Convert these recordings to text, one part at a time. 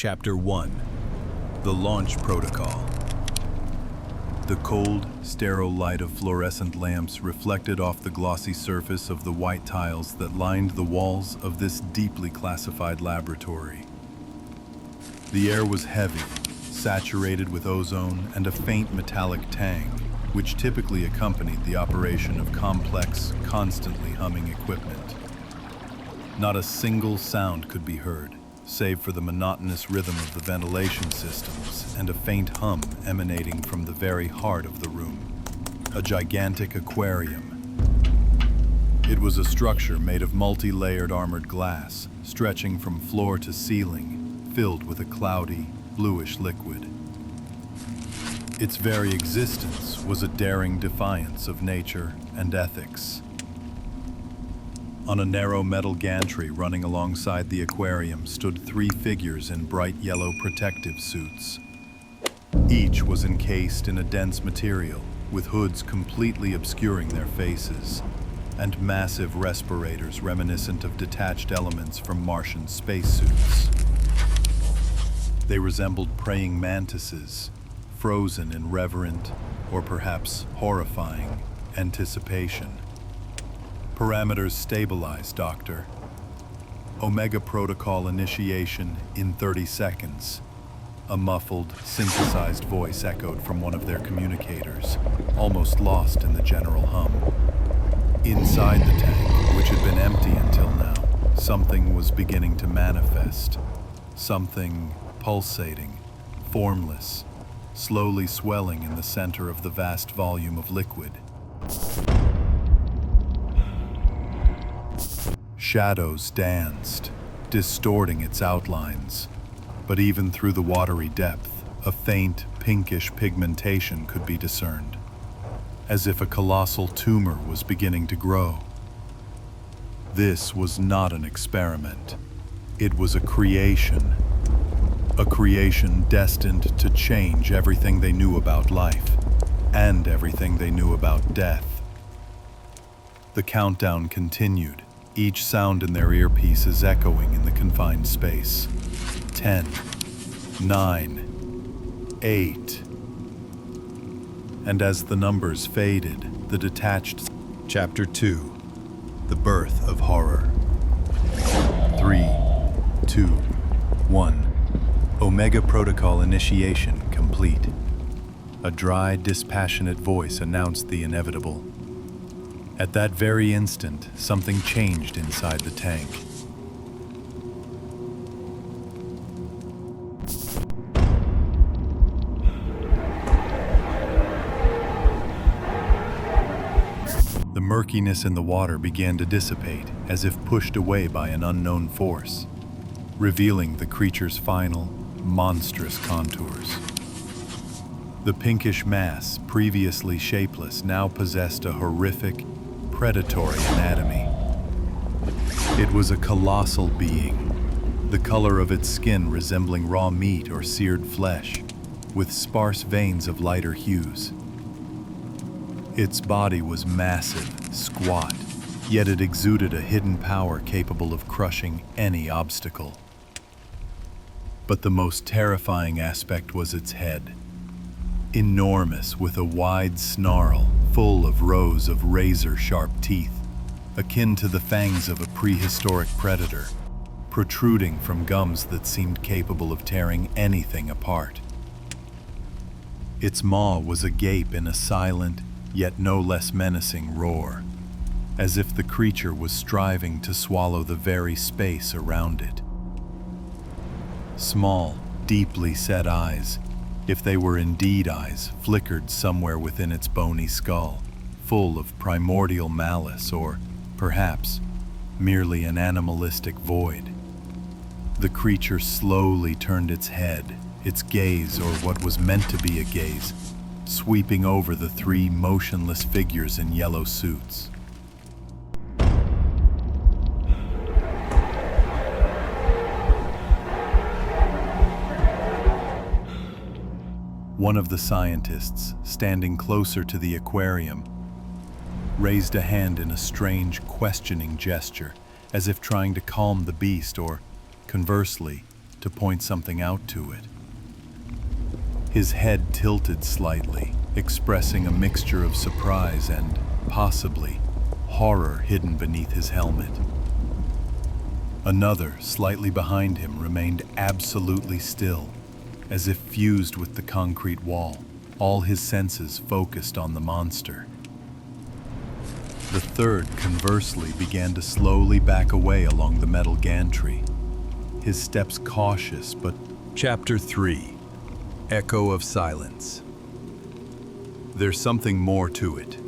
Chapter 1. The Launch Protocol. The cold, sterile light of fluorescent lamps reflected off the glossy surface of the white tiles that lined the walls of this deeply classified laboratory. The air was heavy, saturated with ozone and a faint metallic tang, which typically accompanied the operation of complex, constantly humming equipment. Not a single sound could be heard, save for the monotonous rhythm of the ventilation systems and a faint hum emanating from the very heart of the room. A gigantic aquarium. It was a structure made of multi-layered armored glass, stretching from floor to ceiling, filled with a cloudy, bluish liquid. Its very existence was a daring defiance of nature and ethics. On a narrow metal gantry running alongside the aquarium stood three figures in bright yellow protective suits. Each was encased in a dense material, with hoods completely obscuring their faces, and massive respirators reminiscent of detached elements from Martian spacesuits. They resembled praying mantises, frozen in reverent, or perhaps horrifying, anticipation. Parameters stabilized, Doctor. Omega Protocol initiation in 30 seconds. A muffled, synthesized voice echoed from one of their communicators, almost lost in the general hum. Inside the tank, which had been empty until now, something was beginning to manifest. Something pulsating, formless, slowly swelling in the center of the vast volume of liquid. Shadows danced, distorting its outlines, but even through the watery depth, a faint, pinkish pigmentation could be discerned, as if a colossal tumor was beginning to grow. This was not an experiment. It was a creation destined to change everything they knew about life, and everything they knew about death. The countdown continued, each sound in their earpieces echoing in the confined space. 10, 9, 8. And as the numbers faded, the detached... Chapter 2. The Birth of Horror. 3, 2, 1. Omega Protocol initiation complete. A dry, dispassionate voice announced the inevitable. At that very instant, something changed inside the tank. The murkiness in the water began to dissipate, as if pushed away by an unknown force, revealing the creature's final, monstrous contours. The pinkish mass, previously shapeless, now possessed a horrific, predatory anatomy. It was a colossal being, the color of its skin resembling raw meat or seared flesh, with sparse veins of lighter hues. Its body was massive, squat, yet it exuded a hidden power capable of crushing any obstacle. But the most terrifying aspect was its head. Enormous, with a wide snarl, full of rows of razor-sharp teeth, akin to the fangs of a prehistoric predator, protruding from gums that seemed capable of tearing anything apart. Its maw was agape in a silent, yet no less menacing roar, as if the creature was striving to swallow the very space around it. Small, deeply set eyes, if they were indeed eyes, flickered somewhere within its bony skull, full of primordial malice or, perhaps, merely an animalistic void. The creature slowly turned its head, its gaze, or what was meant to be a gaze, sweeping over the three motionless figures in yellow suits. One of the scientists, standing closer to the aquarium, raised a hand in a strange, questioning gesture, as if trying to calm the beast or, conversely, to point something out to it. His head tilted slightly, expressing a mixture of surprise and, possibly, horror hidden beneath his helmet. Another, slightly behind him, remained absolutely still, as if fused with the concrete wall, all his senses focused on the monster. The third, conversely, began to slowly back away along the metal gantry, his steps cautious but... Chapter 3. Echo of Silence. There's something more to it.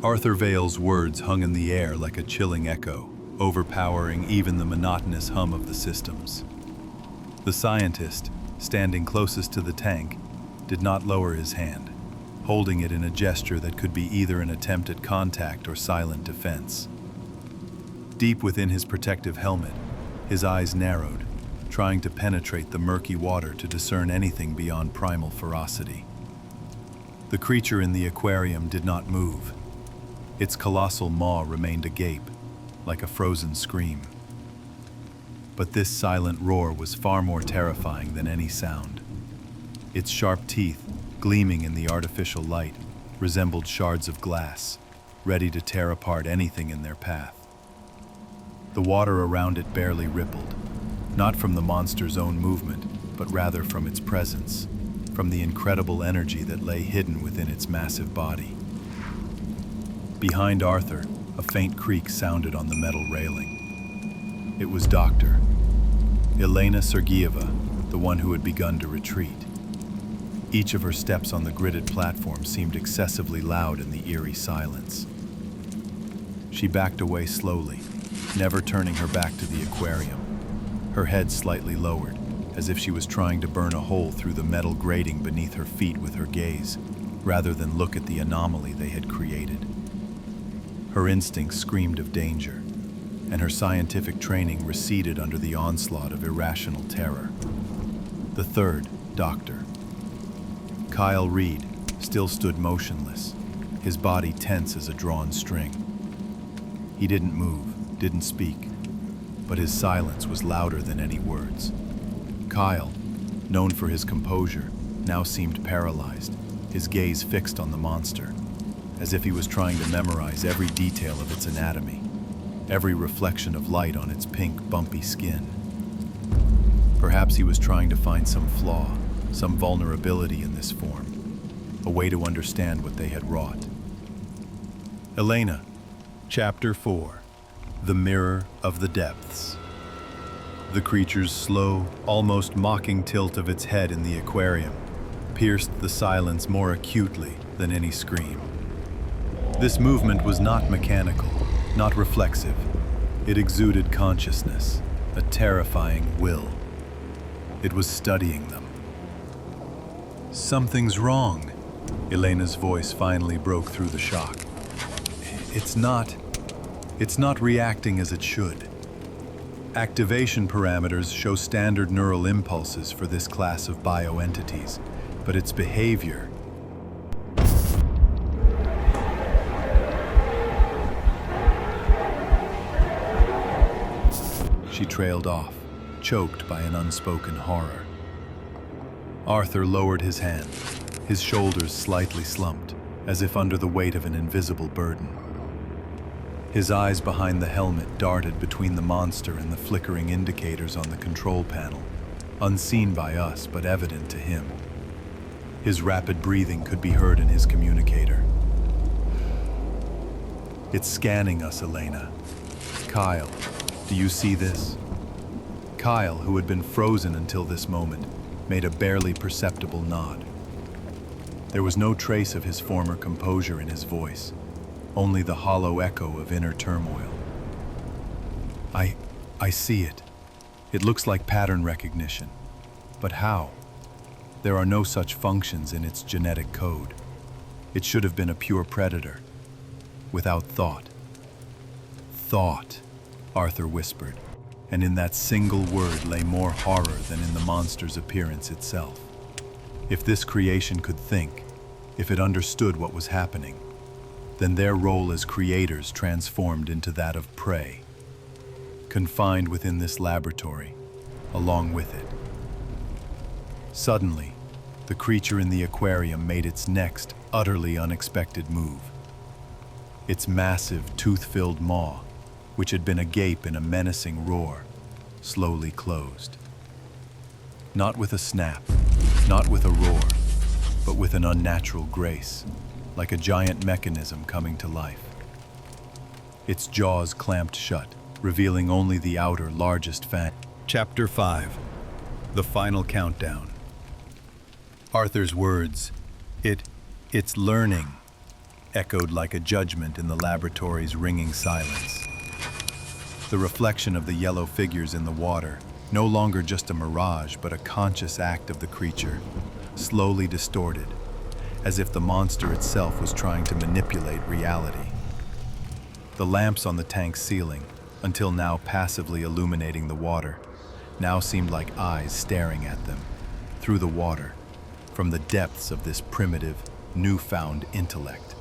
Arthur Vale's words hung in the air like a chilling echo, overpowering even the monotonous hum of the systems. The scientist, standing closest to the tank, did not lower his hand, holding it in a gesture that could be either an attempt at contact or silent defense. Deep within his protective helmet, his eyes narrowed, trying to penetrate the murky water to discern anything beyond primal ferocity. The creature in the aquarium did not move. Its colossal maw remained agape, like a frozen scream. But this silent roar was far more terrifying than any sound. Its sharp teeth, gleaming in the artificial light, resembled shards of glass, ready to tear apart anything in their path. The water around it barely rippled, not from the monster's own movement, but rather from its presence, from the incredible energy that lay hidden within its massive body. Behind Arthur, a faint creak sounded on the metal railing. It was Dr. Elena Sergeyeva, the one who had begun to retreat. Each of her steps on the gridded platform seemed excessively loud in the eerie silence. She backed away slowly, never turning her back to the aquarium, her head slightly lowered, as if she was trying to burn a hole through the metal grating beneath her feet with her gaze, rather than look at the anomaly they had created. Her instincts screamed of danger, and her scientific training receded under the onslaught of irrational terror. The third, Doctor. Kyle Reed, still stood motionless, his body tense as a drawn string. He didn't move, didn't speak, but his silence was louder than any words. Kyle, known for his composure, now seemed paralyzed, his gaze fixed on the monster, as if he was trying to memorize every detail of its anatomy, every reflection of light on its pink, bumpy skin. Perhaps he was trying to find some flaw, some vulnerability in this form, a way to understand what they had wrought. Elena, Chapter 4. The Mirror of the Depths. The creature's slow, almost mocking tilt of its head in the aquarium pierced the silence more acutely than any scream. This movement was not mechanical, not reflexive. It exuded consciousness, a terrifying will. It was studying them. Something's wrong. Elena's voice finally broke through the shock. It's not reacting as it should. Activation parameters show standard neural impulses for this class of bioentities, but its behavior... She trailed off, choked by an unspoken horror. Arthur lowered his hand, his shoulders slightly slumped, as if under the weight of an invisible burden. His eyes behind the helmet darted between the monster and the flickering indicators on the control panel, unseen by us but evident to him. His rapid breathing could be heard in his communicator. It's scanning us, Elena. Kyle, do you see this? Kyle, who had been frozen until this moment, made a barely perceptible nod. There was no trace of his former composure in his voice, only the hollow echo of inner turmoil. I see it. It looks like pattern recognition. But how? There are no such functions in its genetic code. It should have been a pure predator, without thought. Thought, Arthur whispered, and in that single word lay more horror than in the monster's appearance itself. If this creation could think, if it understood what was happening, then their role as creators transformed into that of prey. Confined within this laboratory, along with it. Suddenly, the creature in the aquarium made its next, utterly unexpected move. Its massive, tooth-filled maw, which had been agape in a menacing roar, slowly closed. Not with a snap, not with a roar, but with an unnatural grace, like a giant mechanism coming to life. Its jaws clamped shut, revealing only the outer, largest fang. Chapter 5. The Final Countdown. Arthur's words, "It's learning," echoed like a judgment in the laboratory's ringing silence. The reflection of the yellow figures in the water, no longer just a mirage but a conscious act of the creature, slowly distorted, as if the monster itself was trying to manipulate reality. The lamps on the tank's ceiling, until now passively illuminating the water, now seemed like eyes staring at them, through the water, from the depths of this primitive, newfound intellect.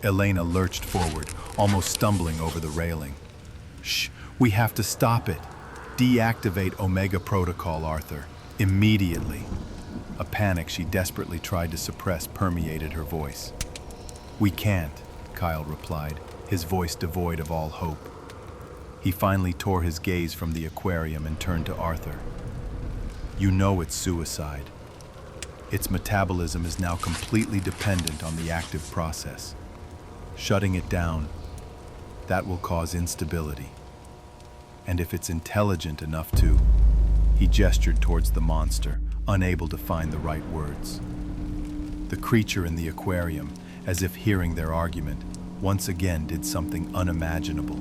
Elena lurched forward, almost stumbling over the railing. "Shh, we have to stop it. Deactivate Omega Protocol, Arthur, immediately." A panic she desperately tried to suppress permeated her voice. "We can't," Kyle replied, his voice devoid of all hope. He finally tore his gaze from the aquarium and turned to Arthur. "You know it's suicide. Its metabolism is now completely dependent on the active process. Shutting it down, that will cause instability. And if it's intelligent enough to..." He gestured towards the monster, unable to find the right words. The creature in the aquarium, as if hearing their argument, once again did something unimaginable.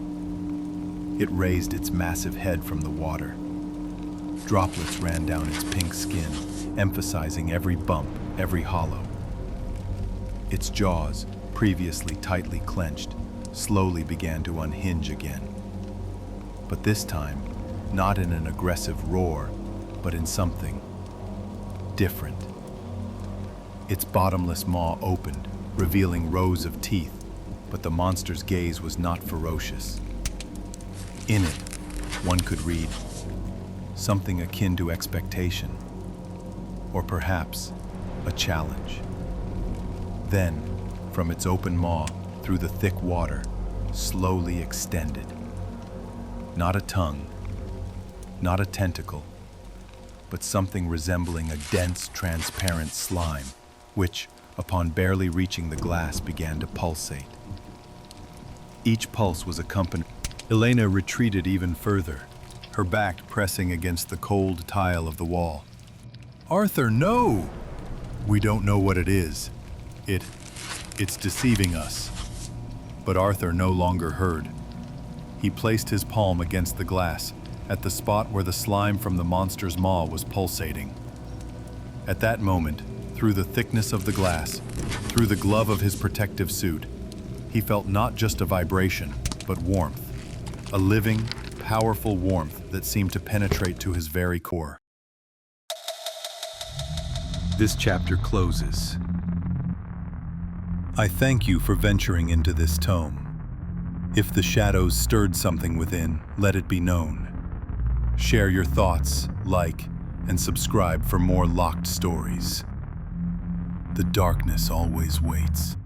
It raised its massive head from the water. Droplets ran down its pink skin, emphasizing every bump, every hollow. Its jaws, previously tightly clenched, slowly began to unhinge again. But this time, not in an aggressive roar, but in something different. Its bottomless maw opened, revealing rows of teeth, but the monster's gaze was not ferocious. In it, one could read something akin to expectation, or perhaps a challenge. Then, from its open maw, through the thick water, slowly extended. Not a tongue, not a tentacle, but something resembling a dense, transparent slime, which, upon barely reaching the glass, began to pulsate. Each pulse was accompanied. Elena retreated even further, her back pressing against the cold tile of the wall. "Arthur, no!" "We don't know what it is. It's deceiving us." But Arthur no longer heard. He placed his palm against the glass, at the spot where the slime from the monster's maw was pulsating. At that moment, through the thickness of the glass, through the glove of his protective suit, he felt not just a vibration, but warmth. A living, powerful warmth that seemed to penetrate to his very core. This chapter closes. I thank you for venturing into this tome. If the shadows stirred something within, let it be known. Share your thoughts, like, and subscribe for more locked stories. The darkness always waits.